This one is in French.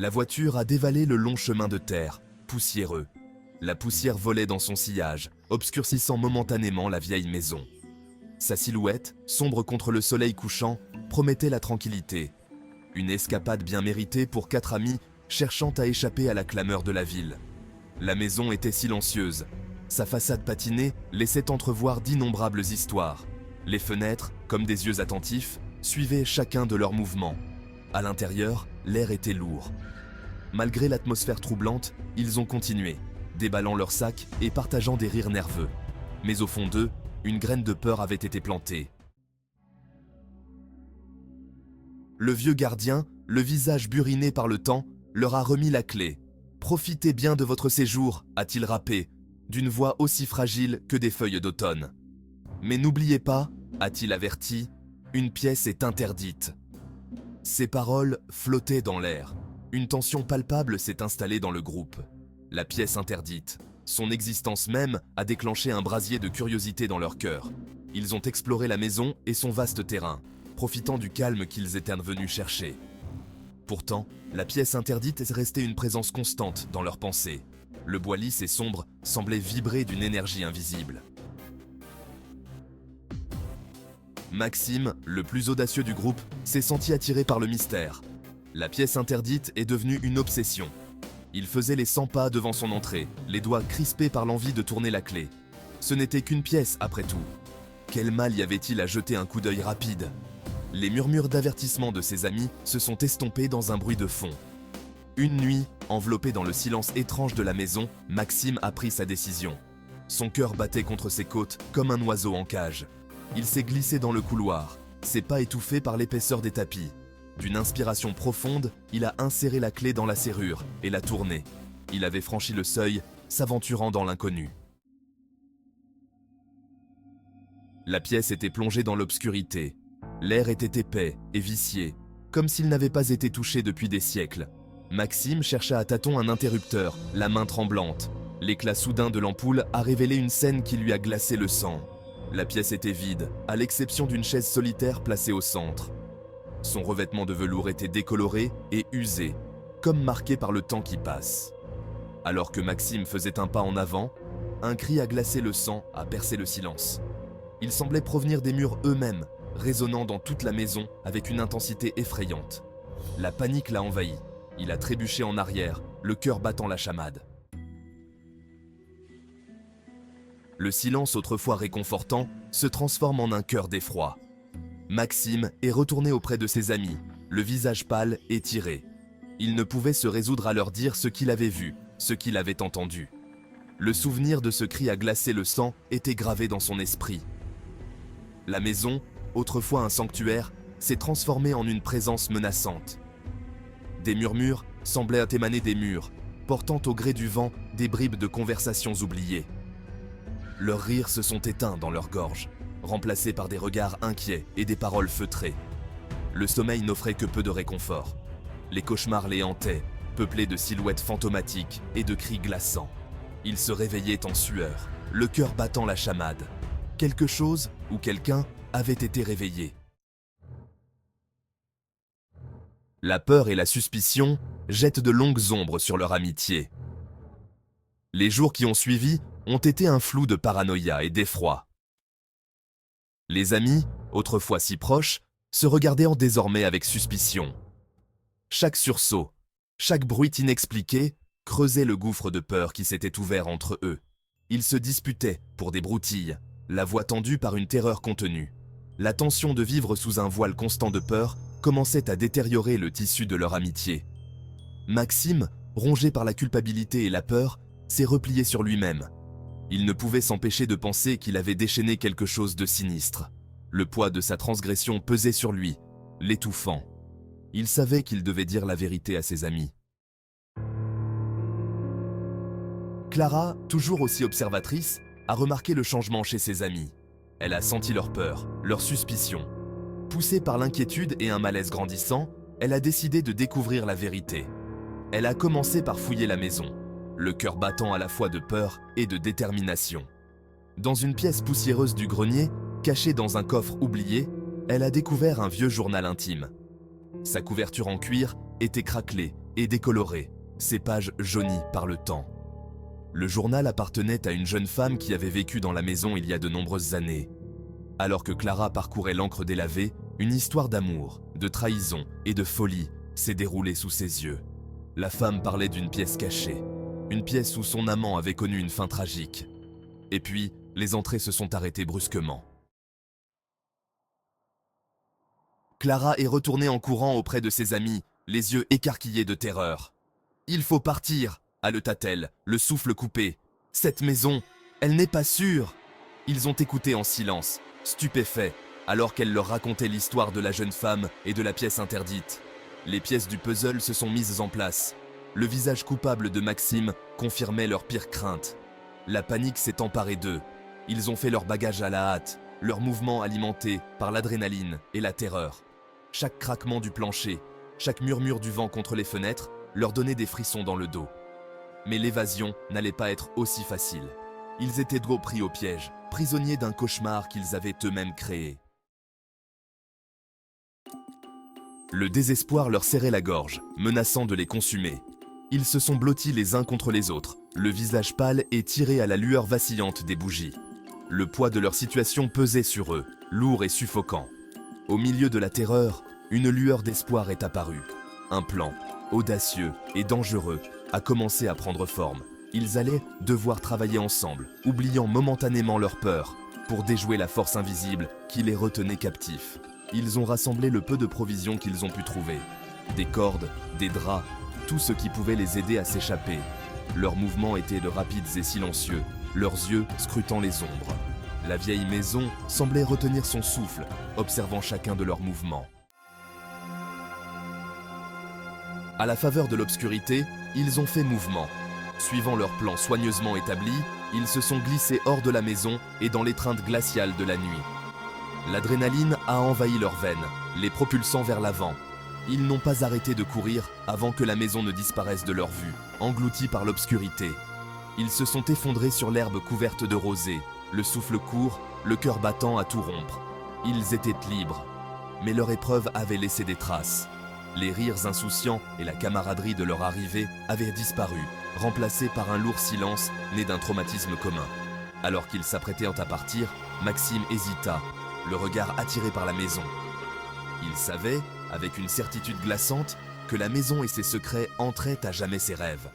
La voiture a dévalé le long chemin de terre, poussiéreux. La poussière volait dans son sillage, obscurcissant momentanément la vieille maison. Sa silhouette, sombre contre le soleil couchant, promettait la tranquillité. Une escapade bien méritée pour 4 amis cherchant à échapper à la clameur de la ville. La maison était silencieuse. Sa façade patinée laissait entrevoir d'innombrables histoires. Les fenêtres, comme des yeux attentifs, suivaient chacun de leurs mouvements. À l'intérieur, l'air était lourd. Malgré l'atmosphère troublante, ils ont continué, déballant leurs sacs et partageant des rires nerveux. Mais au fond d'eux, une graine de peur avait été plantée. Le vieux gardien, le visage buriné par le temps, leur a remis la clé. « Profitez bien de votre séjour », a-t-il rappé, d'une voix aussi fragile que des feuilles d'automne. « Mais n'oubliez pas », a-t-il averti, « une pièce est interdite ». Ces paroles flottaient dans l'air. Une tension palpable s'est installée dans le groupe. La pièce interdite, son existence même a déclenché un brasier de curiosité dans leur cœur. Ils ont exploré la maison et son vaste terrain, profitant du calme qu'ils étaient venus chercher. Pourtant, la pièce interdite est restée une présence constante dans leurs pensées. Le bois lisse et sombre semblait vibrer d'une énergie invisible. Maxime, le plus audacieux du groupe, s'est senti attiré par le mystère. La pièce interdite est devenue une obsession. Il faisait les 100 pas devant son entrée, les doigts crispés par l'envie de tourner la clé. Ce n'était qu'une pièce après tout. Quel mal y avait-il à jeter un coup d'œil rapide? Les murmures d'avertissement de ses amis se sont estompés dans un bruit de fond. Une nuit, enveloppé dans le silence étrange de la maison, Maxime a pris sa décision. Son cœur battait contre ses côtes comme un oiseau en cage. Il s'est glissé dans le couloir, ses pas étouffés par l'épaisseur des tapis. D'une inspiration profonde, il a inséré la clé dans la serrure et l'a tournée. Il avait franchi le seuil, s'aventurant dans l'inconnu. La pièce était plongée dans l'obscurité. L'air était épais et vicié, comme s'il n'avait pas été touché depuis des siècles. Maxime chercha à tâtons un interrupteur, la main tremblante. L'éclat soudain de l'ampoule a révélé une scène qui lui a glacé le sang. La pièce était vide, à l'exception d'une chaise solitaire placée au centre. Son revêtement de velours était décoloré et usé, comme marqué par le temps qui passe. Alors que Maxime faisait un pas en avant, un cri a glacé le sang, a percé le silence. Il semblait provenir des murs eux-mêmes, résonnant dans toute la maison avec une intensité effrayante. La panique l'a envahi. Il a trébuché en arrière, le cœur battant la chamade. Le silence autrefois réconfortant se transforme en un cœur d'effroi. Maxime est retourné auprès de ses amis, le visage pâle et tiré. Il ne pouvait se résoudre à leur dire ce qu'il avait vu, ce qu'il avait entendu. Le souvenir de ce cri a glacé le sang était gravé dans son esprit. La maison, autrefois un sanctuaire, s'est transformée en une présence menaçante. Des murmures semblaient émaner des murs, portant au gré du vent des bribes de conversations oubliées. Leurs rires se sont éteints dans leur gorge, remplacés par des regards inquiets et des paroles feutrées. Le sommeil n'offrait que peu de réconfort. Les cauchemars les hantaient, peuplés de silhouettes fantomatiques et de cris glaçants. Ils se réveillaient en sueur, le cœur battant la chamade. Quelque chose ou quelqu'un avait été réveillé. La peur et la suspicion jettent de longues ombres sur leur amitié. Les jours qui ont suivi ont été un flou de paranoïa et d'effroi. Les amis, autrefois si proches, se regardaient désormais avec suspicion. Chaque sursaut, chaque bruit inexpliqué creusait le gouffre de peur qui s'était ouvert entre eux. Ils se disputaient pour des broutilles, la voix tendue par une terreur contenue. La tension de vivre sous un voile constant de peur commençait à détériorer le tissu de leur amitié. Maxime, rongé par la culpabilité et la peur, s'est replié sur lui-même. Il ne pouvait s'empêcher de penser qu'il avait déchaîné quelque chose de sinistre. Le poids de sa transgression pesait sur lui, l'étouffant. Il savait qu'il devait dire la vérité à ses amis. Clara, toujours aussi observatrice, a remarqué le changement chez ses amis. Elle a senti leur peur, leur suspicion. Poussée par l'inquiétude et un malaise grandissant, elle a décidé de découvrir la vérité. Elle a commencé par fouiller la maison, le cœur battant à la fois de peur et de détermination. Dans une pièce poussiéreuse du grenier, cachée dans un coffre oublié, elle a découvert un vieux journal intime. Sa couverture en cuir était craquelée et décolorées, ses pages jaunies par le temps. Le journal appartenait à une jeune femme qui avait vécu dans la maison il y a de nombreuses années. Alors que Clara parcourait l'encre délavée, une histoire d'amour, de trahison et de folie s'est déroulée sous ses yeux. La femme parlait d'une pièce cachée, une pièce où son amant avait connu une fin tragique. Et puis, les entrées se sont arrêtées brusquement. Clara est retournée en courant auprès de ses amis, les yeux écarquillés de terreur. « Il faut partir !» haleta-t-elle, le souffle coupé. « Cette maison, elle n'est pas sûre !» Ils ont écouté en silence, stupéfaits, alors qu'elle leur racontait l'histoire de la jeune femme et de la pièce interdite. Les pièces du puzzle se sont mises en place. Le visage coupable de Maxime confirmait leur pire crainte. La panique s'est emparée d'eux. Ils ont fait leur bagage à la hâte, leurs mouvements alimentés par l'adrénaline et la terreur. Chaque craquement du plancher, chaque murmure du vent contre les fenêtres leur donnait des frissons dans le dos. Mais l'évasion n'allait pas être aussi facile. Ils étaient trop pris au piège, prisonniers d'un cauchemar qu'ils avaient eux-mêmes créé. Le désespoir leur serrait la gorge, menaçant de les consumer. Ils se sont blottis les uns contre les autres, le visage pâle et tiré à la lueur vacillante des bougies. Le poids de leur situation pesait sur eux, lourd et suffocant. Au milieu de la terreur, une lueur d'espoir est apparue. Un plan, audacieux et dangereux, a commencé à prendre forme. Ils allaient devoir travailler ensemble, oubliant momentanément leur peur, pour déjouer la force invisible qui les retenait captifs. Ils ont rassemblé le peu de provisions qu'ils ont pu trouver. Des cordes, des draps, tout ce qui pouvait les aider à s'échapper. Leurs mouvements étaient de rapides et silencieux, leurs yeux scrutant les ombres. La vieille maison semblait retenir son souffle, observant chacun de leurs mouvements. À la faveur de l'obscurité, ils ont fait mouvement. Suivant leur plan soigneusement établi, ils se sont glissés hors de la maison et dans l'étreinte glaciale de la nuit. L'adrénaline a envahi leurs veines, les propulsant vers l'avant. Ils n'ont pas arrêté de courir avant que la maison ne disparaisse de leur vue, engloutis par l'obscurité. Ils se sont effondrés sur l'herbe couverte de rosée, le souffle court, le cœur battant à tout rompre. Ils étaient libres, mais leur épreuve avait laissé des traces. Les rires insouciants et la camaraderie de leur arrivée avaient disparu, remplacés par un lourd silence né d'un traumatisme commun. Alors qu'ils s'apprêtaient à partir, Maxime hésita, le regard attiré par la maison. Il savait, avec une certitude glaçante, que la maison et ses secrets entraient à jamais ses rêves.